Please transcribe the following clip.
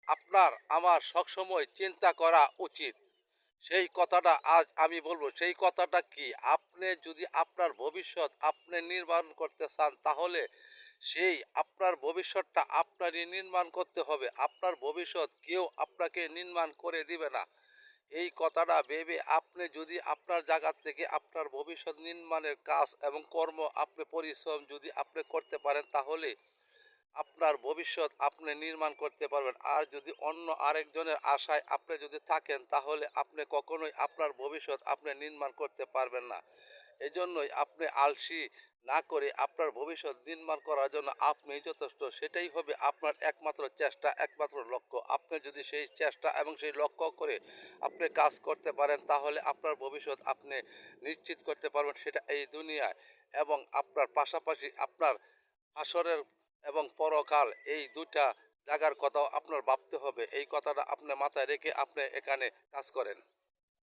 আপনার আমার সবসময় চিন্তা করা উচিত। সেই কথাটা আজ আমি বলবো, সেই কথাটা কি? আপনি যদি আপনার ভবিষ্যৎ আপনি নির্মাণ করতে চান, তাহলে সেই আপনার ভবিষ্যৎটা আপনারই নির্মাণ করতে হবে। আপনার ভবিষ্যৎ কেউ আপনাকে নির্মাণ করে দিবে না। এই কথাটা ভেবে আপনি যদি আপনার জায়গা থেকে আপনার ভবিষ্যৎ নির্মাণের কাজ এবং কর্ম আপনি পরিশ্রম যদি আপনি করতে পারেন, তাহলে আপনার ভবিষ্যৎ আপনি নির্মাণ করতে পারবেন। আর যদি অন্য আরেকজনের আশায় আপনি যদি থাকেন, তাহলে আপনি কখনোই আপনার ভবিষ্যৎ আপনি নির্মাণ করতে পারবেন না। এজন্যই আপনি আলসি না করে আপনার ভবিষ্যৎ নির্মাণ করার জন্য আপনিই যথেষ্ট। সেটাই হবে আপনার একমাত্র চেষ্টা, একমাত্র লক্ষ্য। আপনি যদি সেই চেষ্টা এবং সেই লক্ষ্য করে আপনি কাজ করতে পারেন, তাহলে আপনার ভবিষ্যৎ আপনি নিশ্চিত করতে পারবেন, সেটা এই দুনিয়ায়। এবং আপনার পাশাপাশি আপনার হাসরের এবং পরকাল, এই ২ টা জায়গার কথাও আপনার ভাবতে হবে। এই কথাটা আপনার মাথায় রেখে আপনি এখানে কাজ করেন।